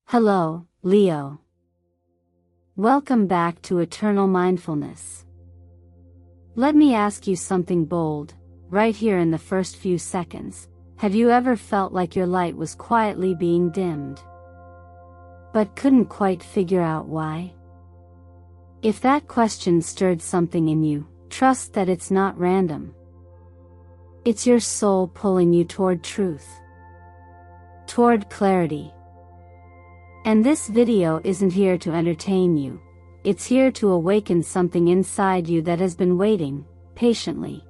Hello, Leo. Welcome back to Eternal Mindfulness. Let me ask you something bold, right here in the first few seconds. Have you ever felt like your light was quietly being dimmed, but couldn't quite figure out why? If that question stirred something in you, trust that it's not random. It's your soul pulling you toward truth, toward clarity. And this video isn't here to entertain you, it's here to awaken something inside you that has been waiting, patiently.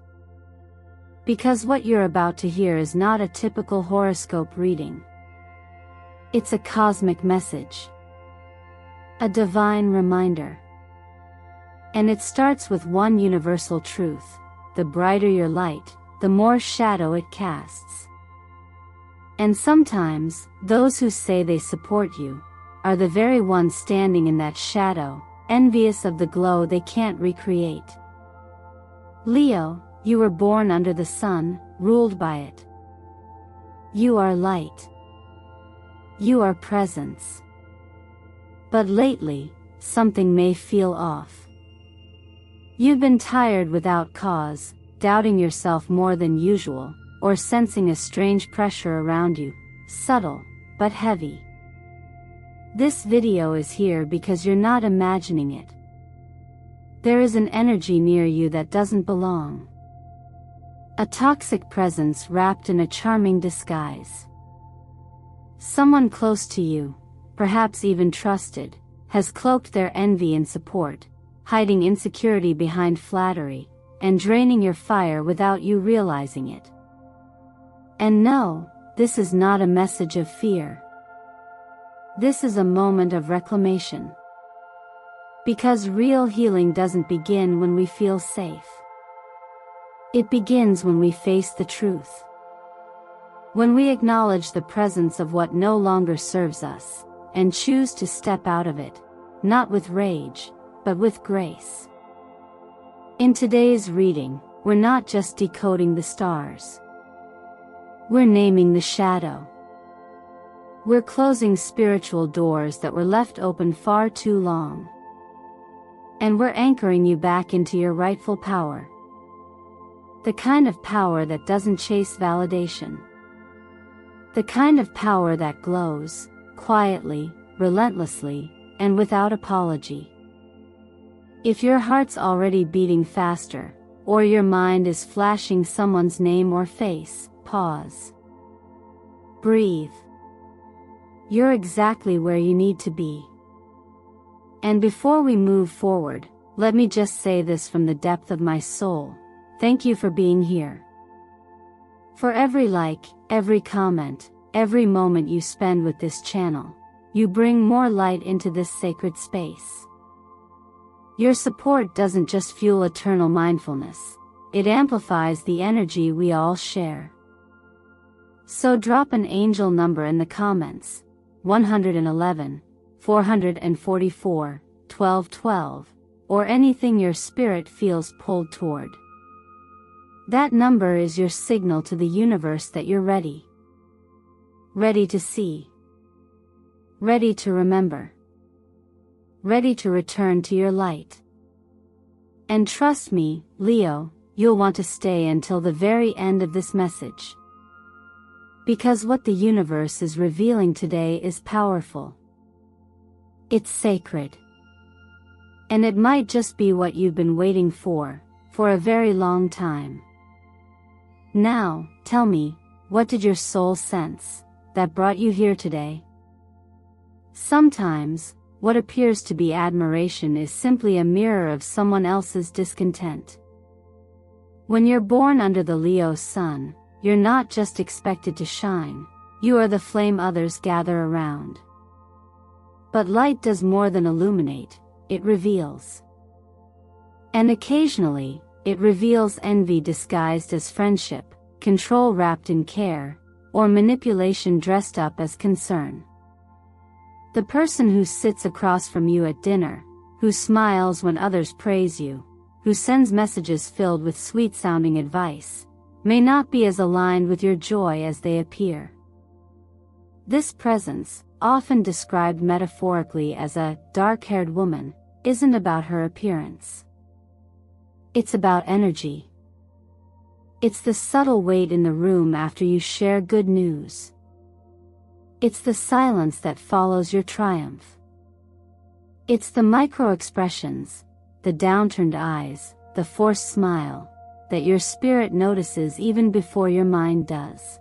Because what you're about to hear is not a typical horoscope reading. It's a cosmic message, a divine reminder. And it starts with one universal truth: the brighter your light, the more shadow it casts. And sometimes, those who say they support you are the very ones standing in that shadow, envious of the glow they can't recreate. Leo, you were born under the sun, ruled by it. You are light. You are presence. But lately, something may feel off. You've been tired without cause, doubting yourself more than usual, or sensing a strange pressure around you, subtle, but heavy. This video is here because you're not imagining it. There is an energy near you that doesn't belong. A toxic presence wrapped in a charming disguise. Someone close to you, perhaps even trusted, has cloaked their envy in support, hiding insecurity behind flattery, and draining your fire without you realizing it. And no, this is not a message of fear. This is a moment of reclamation. Because real healing doesn't begin when we feel safe. It begins when we face the truth. When we acknowledge the presence of what no longer serves us, and choose to step out of it, not with rage, but with grace. In today's reading, we're not just decoding the stars. We're naming the shadow. We're closing spiritual doors that were left open far too long. And we're anchoring you back into your rightful power. The kind of power that doesn't chase validation. The kind of power that glows, quietly, relentlessly, and without apology. If your heart's already beating faster, or your mind is flashing someone's name or face, pause. Breathe. You're exactly where you need to be. And before we move forward, let me just say this from the depth of my soul: thank you for being here. For every like, every comment, every moment you spend with this channel, you bring more light into this sacred space. Your support doesn't just fuel eternal mindfulness, it amplifies the energy we all share. So drop an angel number in the comments: 111, 444, 1212, or anything your spirit feels pulled toward. That number is your signal to the universe that you're ready. Ready to see. Ready to remember. Ready to return to your light. And trust me, Leo, you'll want to stay until the very end of this message. Because what the universe is revealing today is powerful. It's sacred. And it might just be what you've been waiting for a very long time. Now, tell me, what did your soul sense that brought you here today? Sometimes, what appears to be admiration is simply a mirror of someone else's discontent. When you're born under the Leo sun, you're not just expected to shine, you are the flame others gather around. But light does more than illuminate, it reveals. And occasionally, it reveals envy disguised as friendship, control wrapped in care, or manipulation dressed up as concern. The person who sits across from you at dinner, who smiles when others praise you, who sends messages filled with sweet-sounding advice, may not be as aligned with your joy as they appear. This presence, often described metaphorically as a dark-haired woman, isn't about her appearance. It's about energy. It's the subtle weight in the room after you share good news. It's the silence that follows your triumph. It's the micro-expressions, the downturned eyes, the forced smile, that your spirit notices even before your mind does.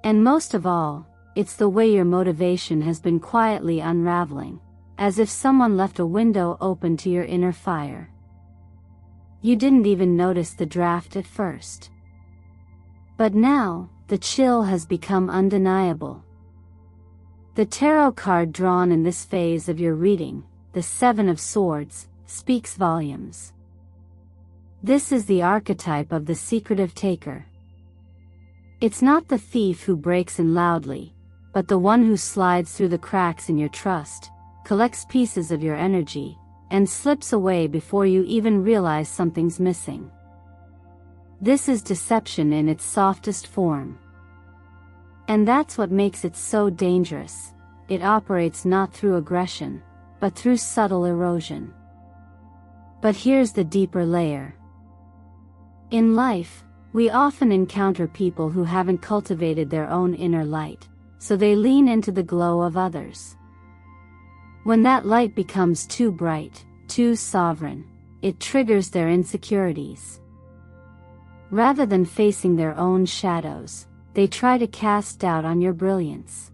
And most of all, it's the way your motivation has been quietly unraveling, as if someone left a window open to your inner fire. You didn't even notice the draft at first. But now, the chill has become undeniable. The tarot card drawn in this phase of your reading, the Seven of Swords, speaks volumes. This is the archetype of the secretive taker. It's not the thief who breaks in loudly, but the one who slides through the cracks in your trust, collects pieces of your energy, and slips away before you even realize something's missing. This is deception in its softest form. And that's what makes it so dangerous. It operates not through aggression, but through subtle erosion. But here's the deeper layer. In life, we often encounter people who haven't cultivated their own inner light, so they lean into the glow of others. When that light becomes too bright, too sovereign, it triggers their insecurities. Rather than facing their own shadows, they try to cast doubt on your brilliance.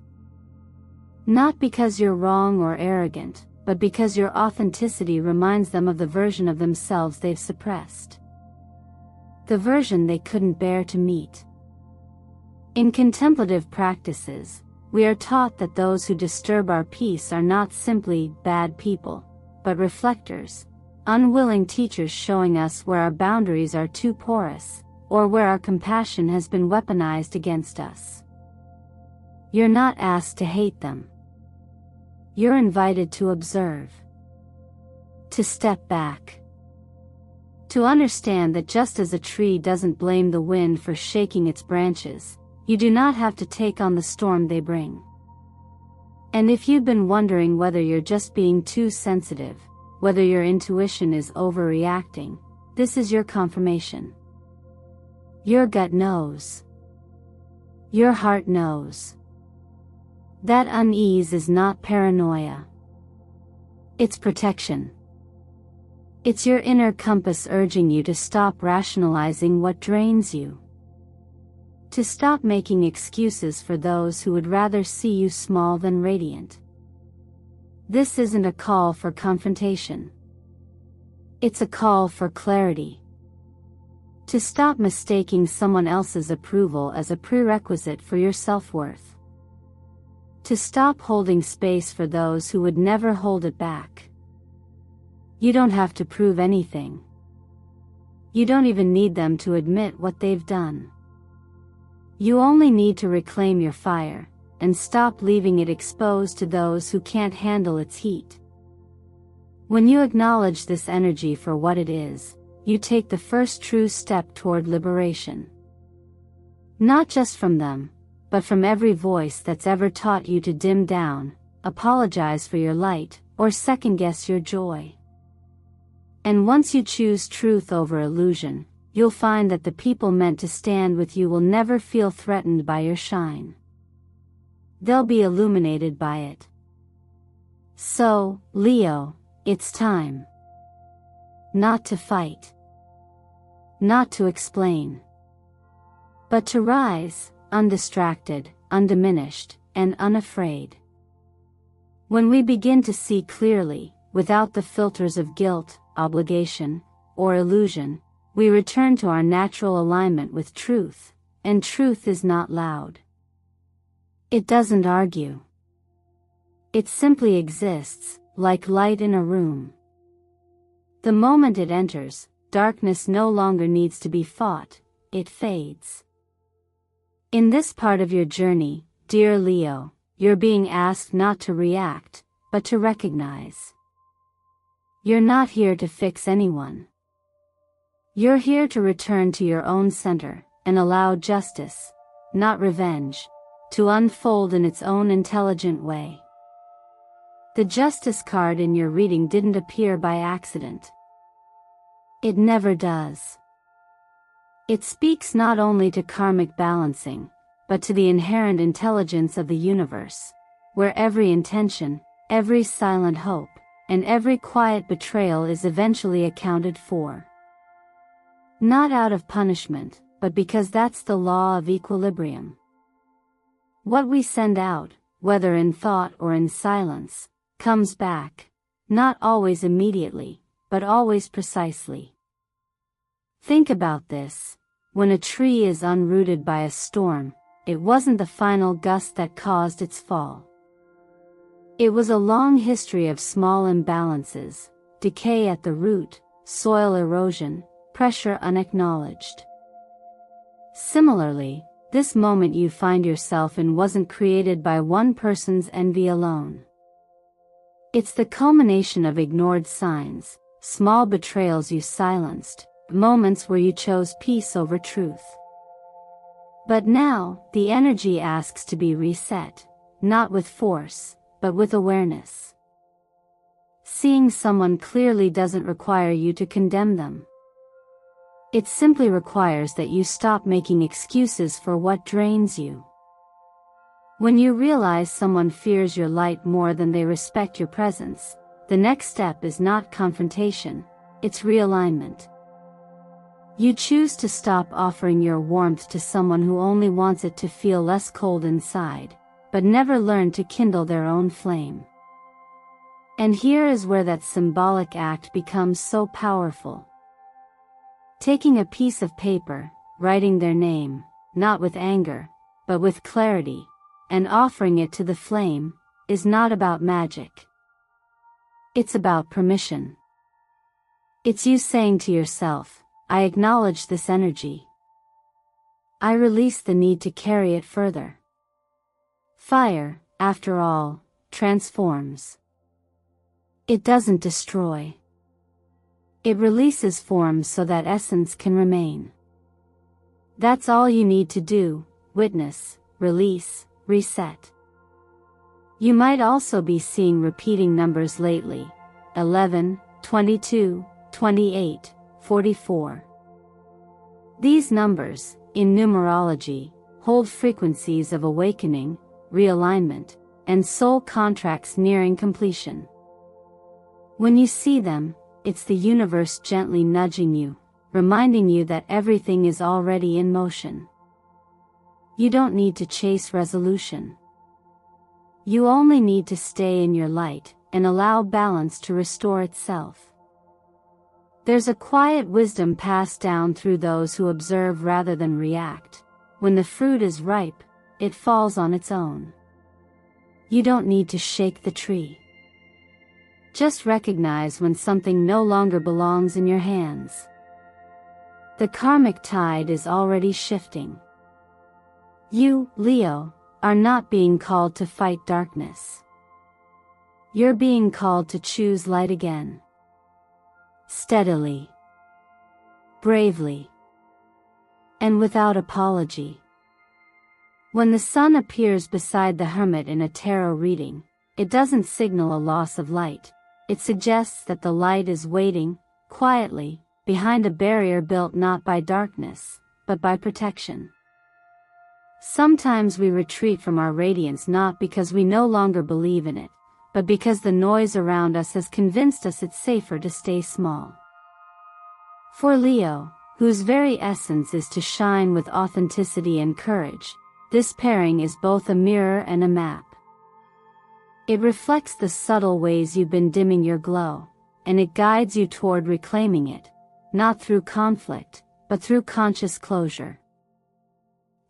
Not because you're wrong or arrogant, but because your authenticity reminds them of the version of themselves they've suppressed. The version they couldn't bear to meet. In contemplative practices, we are taught that those who disturb our peace are not simply bad people, but reflectors, unwilling teachers showing us where our boundaries are too porous, or where our compassion has been weaponized against us. You're not asked to hate them. You're invited to observe. To step back. To understand that just as a tree doesn't blame the wind for shaking its branches, you do not have to take on the storm they bring. And if you've been wondering whether you're just being too sensitive, whether your intuition is overreacting, this is your confirmation. Your gut knows. Your heart knows. That unease is not paranoia. It's protection. It's your inner compass urging you to stop rationalizing what drains you. To stop making excuses for those who would rather see you small than radiant. This isn't a call for confrontation. It's a call for clarity. To stop mistaking someone else's approval as a prerequisite for your self-worth. To stop holding space for those who would never hold it back. You don't have to prove anything. You don't even need them to admit what they've done. You only need to reclaim your fire, and stop leaving it exposed to those who can't handle its heat. When you acknowledge this energy for what it is, you take the first true step toward liberation. Not just from them, but from every voice that's ever taught you to dim down, apologize for your light, or second-guess your joy. And once you choose truth over illusion, you'll find that the people meant to stand with you will never feel threatened by your shine. They'll be illuminated by it. So, Leo, it's time. Not to fight. Not to explain. But to rise, undistracted, undiminished, and unafraid. When we begin to see clearly, without the filters of guilt, obligation, or illusion, we return to our natural alignment with truth, and truth is not loud. It doesn't argue. It simply exists, like light in a room. The moment it enters, darkness no longer needs to be fought, it fades. In this part of your journey, dear Leo, you're being asked not to react, but to recognize. You're not here to fix anyone. You're here to return to your own center, and allow justice, not revenge, to unfold in its own intelligent way. The Justice card in your reading didn't appear by accident. It never does. It speaks not only to karmic balancing, but to the inherent intelligence of the universe, where every intention, every silent hope, and every quiet betrayal is eventually accounted for. Not out of punishment, but because that's the law of equilibrium. What we send out, whether in thought or in silence, comes back, not always immediately, but always precisely. Think about this. When a tree is unrooted by a storm, it wasn't the final gust that caused its fall. It was a long history of small imbalances, decay at the root, soil erosion, pressure unacknowledged. Similarly, this moment you find yourself in wasn't created by one person's envy alone. It's the culmination of ignored signs, small betrayals you silenced, moments where you chose peace over truth. But now, the energy asks to be reset, not with force, but with awareness. Seeing someone clearly doesn't require you to condemn them. It simply requires that you stop making excuses for what drains you. When you realize someone fears your light more than they respect your presence, the next step is not confrontation, it's realignment. You choose to stop offering your warmth to someone who only wants it to feel less cold inside, but never learned to kindle their own flame. And here is where that symbolic act becomes so powerful. Taking a piece of paper, writing their name, not with anger, but with clarity, and offering it to the flame, is not about magic. It's about permission. It's you saying to yourself, I acknowledge this energy. I release the need to carry it further. Fire, after all, transforms. It doesn't destroy. It releases form so that essence can remain. That's all you need to do: witness, release, reset. You might also be seeing repeating numbers lately: 11, 22, 28, 44. These numbers, in numerology, hold frequencies of awakening, realignment, and soul contracts nearing completion. When you see them, it's the universe gently nudging you, reminding you that everything is already in motion. You don't need to chase resolution. You only need to stay in your light and allow balance to restore itself. There's a quiet wisdom passed down through those who observe rather than react. When the fruit is ripe, it falls on its own. You don't need to shake the tree. Just recognize when something no longer belongs in your hands. The karmic tide is already shifting. You, Leo, are not being called to fight darkness. You're being called to choose light again. Steadily. Bravely. And without apology. When the sun appears beside the hermit in a tarot reading, it doesn't signal a loss of light. It suggests that the light is waiting, quietly, behind a barrier built not by darkness, but by protection. Sometimes we retreat from our radiance not because we no longer believe in it, but because the noise around us has convinced us it's safer to stay small. For Leo, whose very essence is to shine with authenticity and courage, this pairing is both a mirror and a map. It reflects the subtle ways you've been dimming your glow, and it guides you toward reclaiming it, not through conflict, but through conscious closure.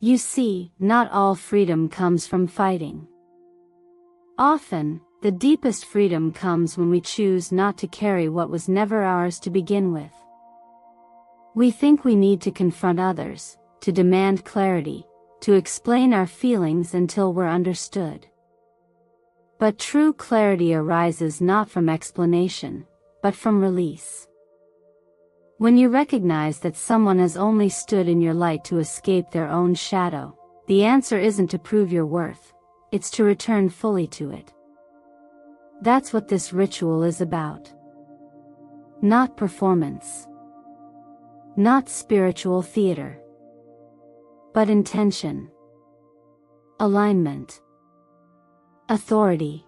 You see, not all freedom comes from fighting. Often, the deepest freedom comes when we choose not to carry what was never ours to begin with. We think we need to confront others, to demand clarity, to explain our feelings until we're understood. But true clarity arises not from explanation, but from release. When you recognize that someone has only stood in your light to escape their own shadow, the answer isn't to prove your worth, it's to return fully to it. That's what this ritual is about. Not performance. Not spiritual theater. But intention. Alignment. Authority.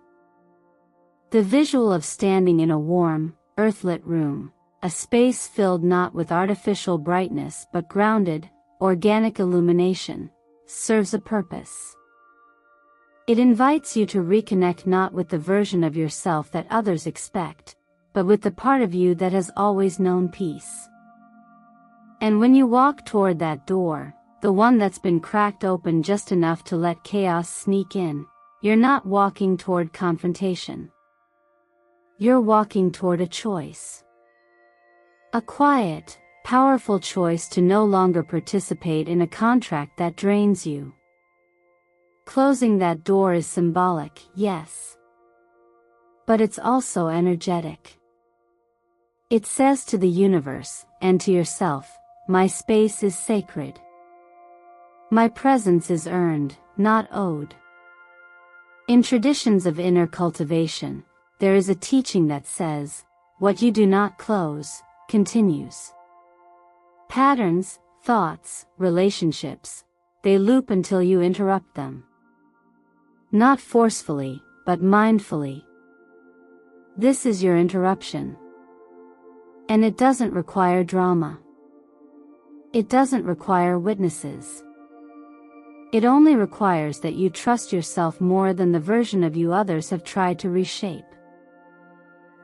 The visual of standing in a warm, earthlit room, a space filled not with artificial brightness but grounded, organic illumination, serves a purpose. It invites you to reconnect not with the version of yourself that others expect, but with the part of you that has always known peace. And when you walk toward that door, the one that's been cracked open just enough to let chaos sneak in, you're not walking toward confrontation. You're walking toward a choice. A quiet, powerful choice to no longer participate in a contract that drains you. Closing that door is symbolic, yes. But it's also energetic. It says to the universe, and to yourself, my space is sacred. My presence is earned, not owed. In traditions of inner cultivation, there is a teaching that says, what you do not close, continues. Patterns, thoughts, relationships, they loop until you interrupt them. Not forcefully, but mindfully. This is your interruption. And it doesn't require drama. It doesn't require witnesses. It only requires that you trust yourself more than the version of you others have tried to reshape.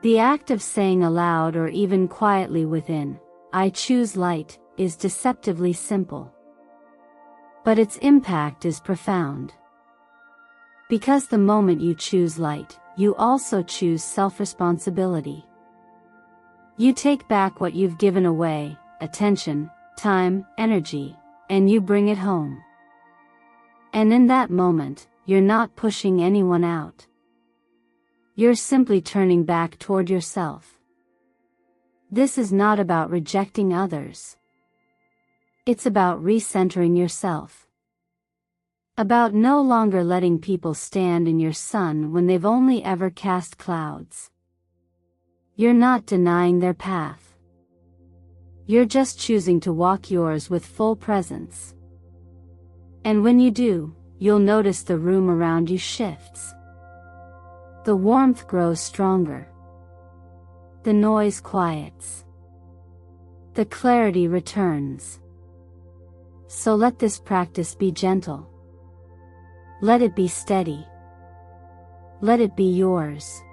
The act of saying aloud or even quietly within, I choose light, is deceptively simple. But its impact is profound. Because the moment you choose light, you also choose self-responsibility. You take back what you've given away, attention, time, energy, and you bring it home. And in that moment, you're not pushing anyone out. You're simply turning back toward yourself. This is not about rejecting others. It's about recentering yourself. About no longer letting people stand in your sun when they've only ever cast clouds. You're not denying their path. You're just choosing to walk yours with full presence. And when you do, you'll notice the room around you shifts. The warmth grows stronger. The noise quiets. The clarity returns. So let this practice be gentle. Let it be steady. Let it be yours.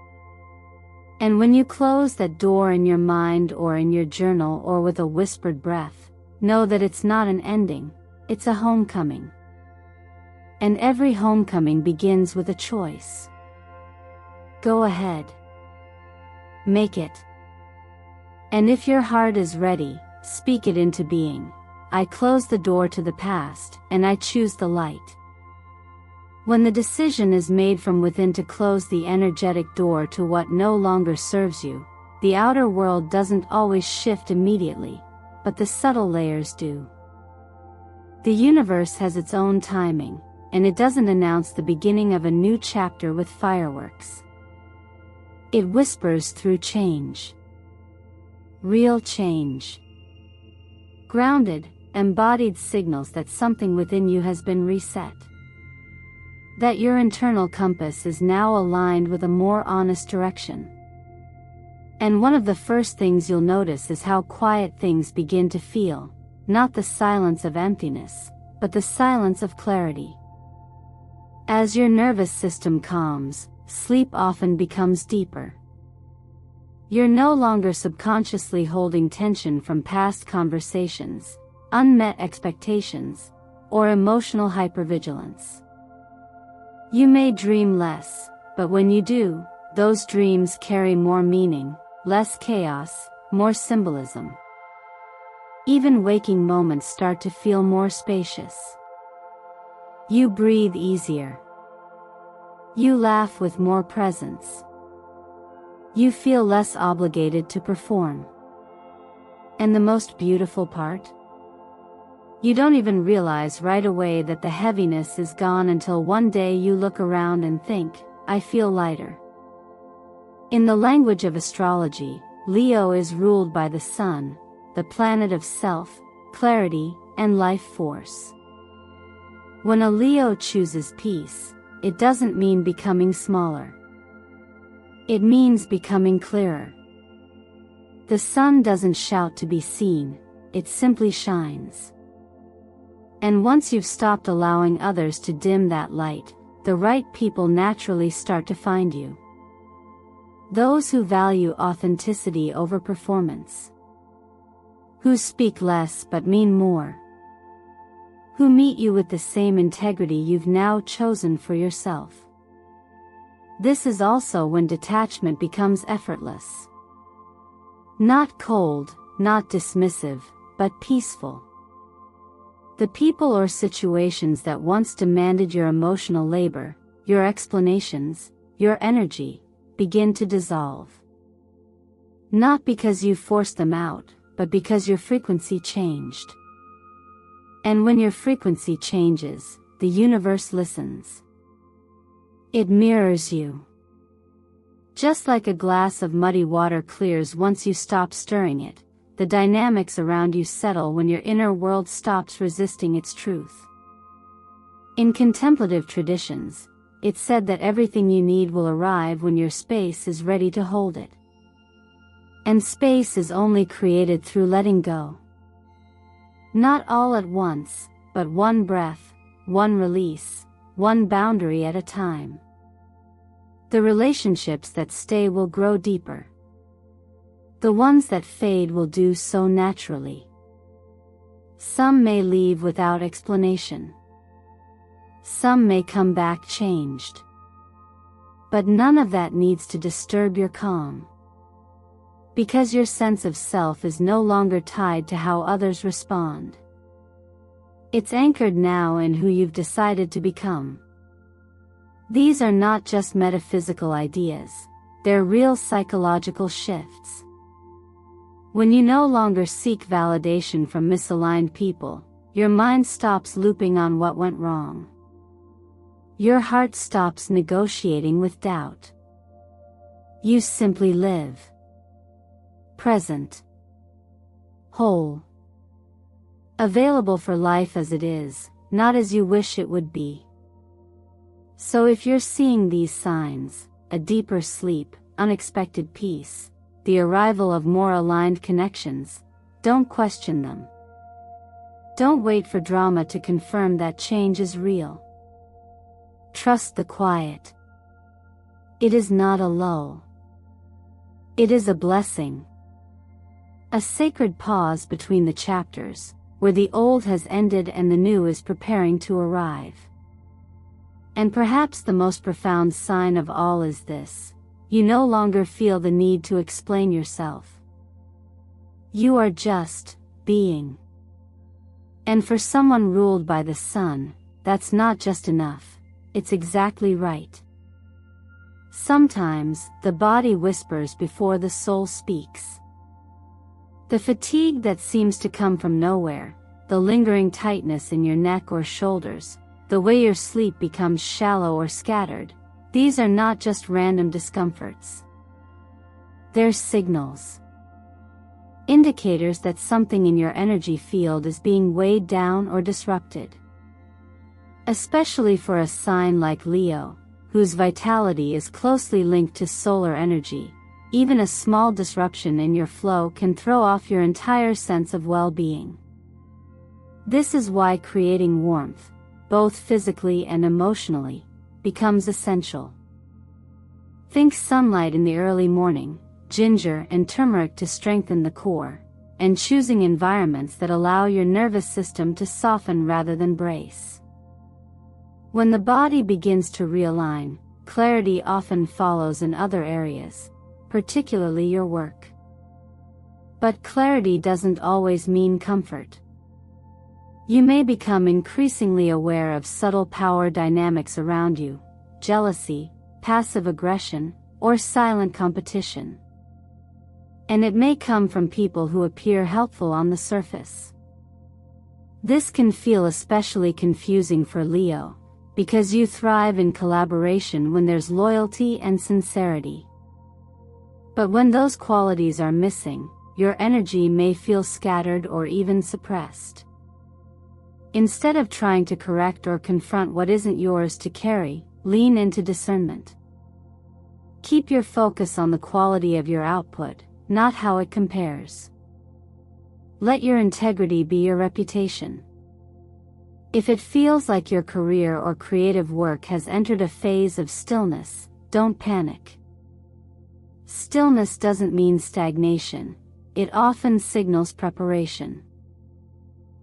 And when you close that door in your mind or in your journal or with a whispered breath, know that it's not an ending, it's a homecoming. And every homecoming begins with a choice. Go ahead. Make it. And if your heart is ready, speak it into being. I close the door to the past, and I choose the light. When the decision is made from within to close the energetic door to what no longer serves you, the outer world doesn't always shift immediately, but the subtle layers do. The universe has its own timing, and it doesn't announce the beginning of a new chapter with fireworks. It whispers through change. Real change. Grounded, embodied signals that something within you has been reset. That your internal compass is now aligned with a more honest direction. And one of the first things you'll notice is how quiet things begin to feel, not the silence of emptiness, but the silence of clarity. As your nervous system calms, sleep often becomes deeper. You're no longer subconsciously holding tension from past conversations, unmet expectations, or emotional hypervigilance. You may dream less, but when you do, those dreams carry more meaning, less chaos, more symbolism. Even waking moments start to feel more spacious. You breathe easier. You laugh with more presence. You feel less obligated to perform. And the most beautiful part? You don't even realize right away that the heaviness is gone until one day you look around and think, I feel lighter. In the language of astrology, Leo is ruled by the sun, the planet of self, clarity, and life force. When a Leo chooses peace, it doesn't mean becoming smaller. It means becoming clearer. The sun doesn't shout to be seen, it simply shines. And once you've stopped allowing others to dim that light, the right people naturally start to find you. Those who value authenticity over performance. Who speak less but mean more. Who meet you with the same integrity you've now chosen for yourself. This is also when detachment becomes effortless. Not cold, not dismissive, but peaceful. The people or situations that once demanded your emotional labor, your explanations, your energy, begin to dissolve. Not because you forced them out, but because your frequency changed. And when your frequency changes, the universe listens. It mirrors you. Just like a glass of muddy water clears once you stop stirring it, the dynamics around you settle when your inner world stops resisting its truth. In contemplative traditions, it's said that everything you need will arrive when your space is ready to hold it. And space is only created through letting go. Not all at once, but one breath, one release, one boundary at a time. The relationships that stay will grow deeper. The ones that fade will do so naturally. Some may leave without explanation. Some may come back changed. But none of that needs to disturb your calm. Because your sense of self is no longer tied to how others respond. It's anchored now in who you've decided to become. These are not just metaphysical ideas, they're real psychological shifts. When you no longer seek validation from misaligned people, your mind stops looping on what went wrong. Your heart stops negotiating with doubt. You simply live. Present. Whole. Available for life as it is, not as you wish it would be. So if you're seeing these signs, a deeper sleep, unexpected peace, the arrival of more aligned connections, don't question them. Don't wait for drama to confirm that change is real. Trust the quiet. It is not a lull. It is a blessing. A sacred pause between the chapters, where the old has ended and the new is preparing to arrive. And perhaps the most profound sign of all is this: you no longer feel the need to explain yourself. You are just being. And for someone ruled by the sun, that's not just enough, it's exactly right. Sometimes, the body whispers before the soul speaks. The fatigue that seems to come from nowhere, the lingering tightness in your neck or shoulders, the way your sleep becomes shallow or scattered, these are not just random discomforts. They're signals. Indicators that something in your energy field is being weighed down or disrupted. Especially for a sign like Leo, whose vitality is closely linked to solar energy, even a small disruption in your flow can throw off your entire sense of well-being. This is why creating warmth, both physically and emotionally, becomes essential. Think sunlight in the early morning, ginger and turmeric to strengthen the core, and choosing environments that allow your nervous system to soften rather than brace. When the body begins to realign, clarity often follows in other areas, particularly your work. But clarity doesn't always mean comfort. You may become increasingly aware of subtle power dynamics around you, jealousy, passive aggression, or silent competition. And it may come from people who appear helpful on the surface. This can feel especially confusing for Leo, because you thrive in collaboration when there's loyalty and sincerity. But when those qualities are missing, your energy may feel scattered or even suppressed. Instead of trying to correct or confront what isn't yours to carry, lean into discernment. Keep your focus on the quality of your output, not how it compares. Let your integrity be your reputation. If it feels like your career or creative work has entered a phase of stillness, don't panic. Stillness doesn't mean stagnation, it often signals preparation.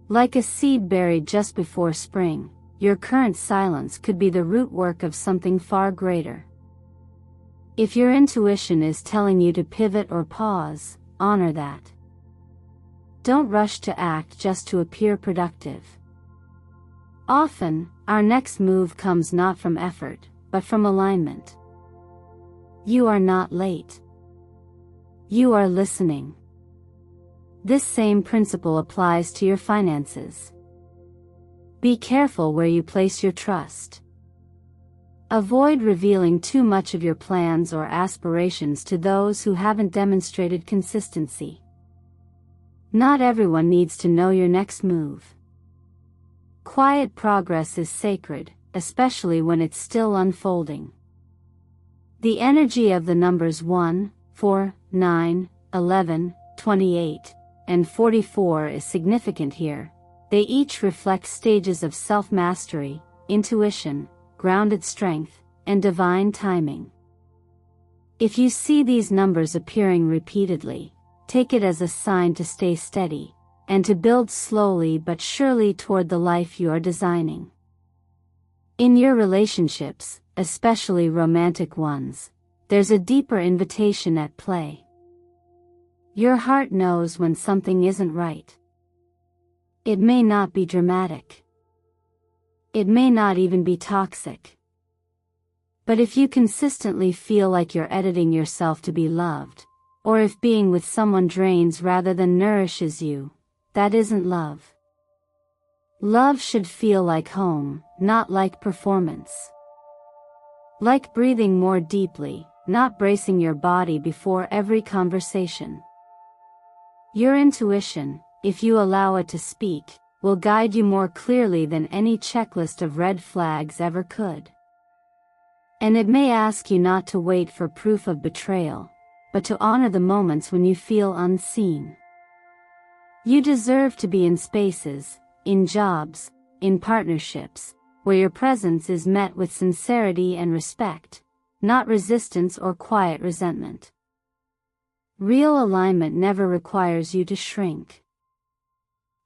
Like a seed buried just before spring, your current silence could be the root work of something far greater. If your intuition is telling you to pivot or pause, honor that. Don't rush to act just to appear productive. Often, our next move comes not from effort, but from alignment. You are not late. You are listening. This same principle applies to your finances. Be careful where you place your trust. Avoid revealing too much of your plans or aspirations to those who haven't demonstrated consistency. Not everyone needs to know your next move. Quiet progress is sacred, especially when it's still unfolding. The energy of the numbers 1, 4, 9, 11, 28, and 44 is significant here. They each reflect stages of self-mastery, intuition, grounded strength, and divine timing. If you see these numbers appearing repeatedly, take it as a sign to stay steady, and to build slowly but surely toward the life you are designing. In your relationships, especially romantic ones, there's a deeper invitation at play. Your heart knows when something isn't right. It may not be dramatic. It may not even be toxic. But if you consistently feel like you're editing yourself to be loved, or if being with someone drains rather than nourishes you, that isn't love. Love should feel like home, not like performance. Like breathing more deeply, not bracing your body before every conversation. Your intuition, if you allow it to speak, will guide you more clearly than any checklist of red flags ever could. And it may ask you not to wait for proof of betrayal, but to honor the moments when you feel unseen. You deserve to be in spaces, in jobs, in partnerships, where your presence is met with sincerity and respect, not resistance or quiet resentment. Real alignment never requires you to shrink.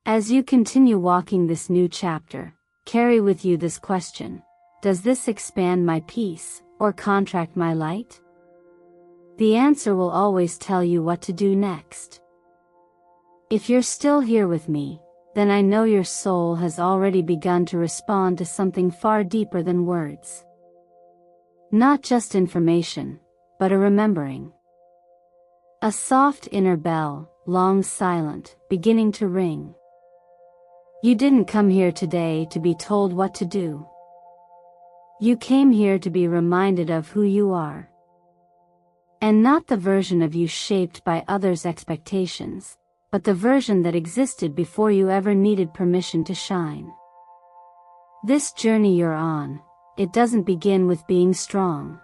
As you continue walking this new chapter, carry with you this question: does this expand my peace, or contract my light? The answer will always tell you what to do next. If you're still here with me, then I know your soul has already begun to respond to something far deeper than words. Not just information, but a remembering. A soft inner bell, long silent, beginning to ring. You didn't come here today to be told what to do. You came here to be reminded of who you are. And not the version of you shaped by others' expectations, but the version that existed before you ever needed permission to shine. This journey you're on, it doesn't begin with being strong.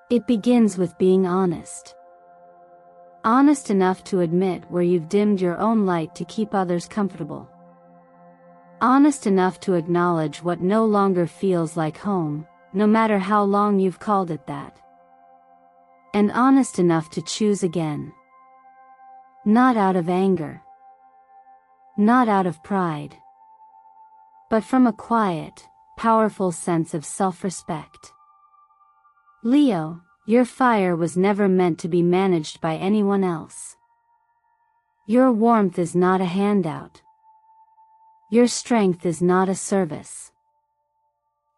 It begins with being honest. Honest enough to admit where you've dimmed your own light to keep others comfortable. Honest enough to acknowledge what no longer feels like home, no matter how long you've called it that. And honest enough to choose again. Not out of anger. Not out of pride. But from a quiet, powerful sense of self-respect. Leo, your fire was never meant to be managed by anyone else. Your warmth is not a handout. Your strength is not a service.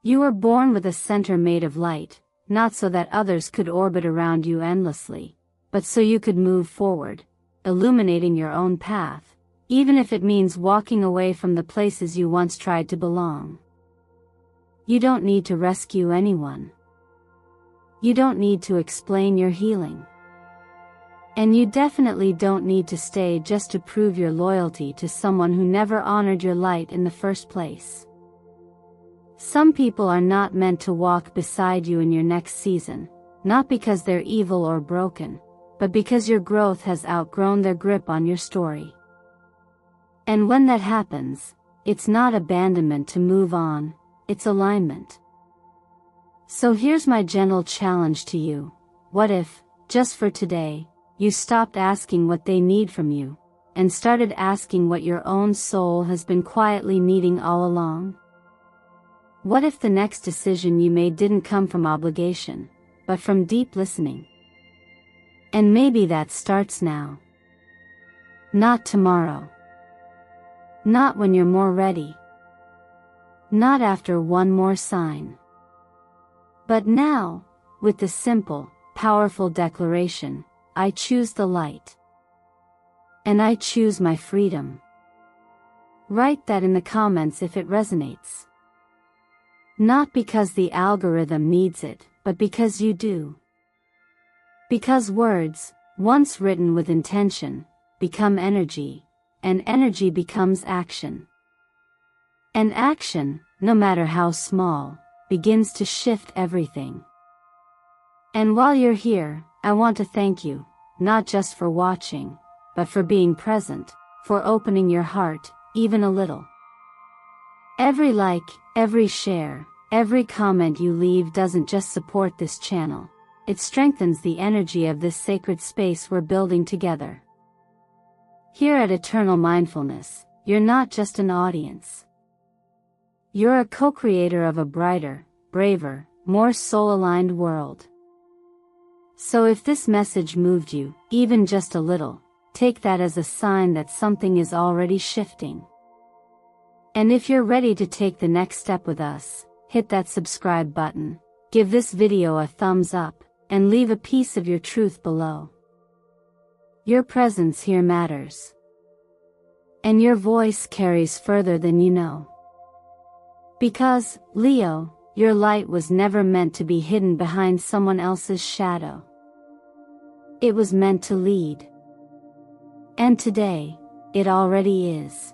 You were born with a center made of light, not so that others could orbit around you endlessly, but so you could move forward, illuminating your own path, even if it means walking away from the places you once tried to belong. You don't need to rescue anyone. You don't need to explain your healing. And you definitely don't need to stay just to prove your loyalty to someone who never honored your light in the first place. Some people are not meant to walk beside you in your next season, not because they're evil or broken, but because your growth has outgrown their grip on your story. And when that happens, it's not abandonment to move on, it's alignment. So here's my gentle challenge to you. What if, just for today, you stopped asking what they need from you, and started asking what your own soul has been quietly needing all along? What if the next decision you made didn't come from obligation, but from deep listening? And maybe that starts now. Not tomorrow. Not when you're more ready. Not after one more sign. But now, with the simple, powerful declaration, I choose the light. And I choose my freedom. Write that in the comments if it resonates. Not because the algorithm needs it, but because you do. Because words, once written with intention, become energy, and energy becomes action. And action, no matter how small, begins to shift everything. And while you're here, I want to thank you, not just for watching, but for being present, for opening your heart, even a little. Every like, every share, every comment you leave doesn't just support this channel, it strengthens the energy of this sacred space we're building together. Here at Eternal Mindfulness, you're not just an audience. You're a co-creator of a brighter, braver, more soul-aligned world. So if this message moved you, even just a little, take that as a sign that something is already shifting. And if you're ready to take the next step with us, hit that subscribe button, give this video a thumbs up, and leave a piece of your truth below. Your presence here matters. And your voice carries further than you know. Because, Leo, your light was never meant to be hidden behind someone else's shadow. It was meant to lead. And today, it already is.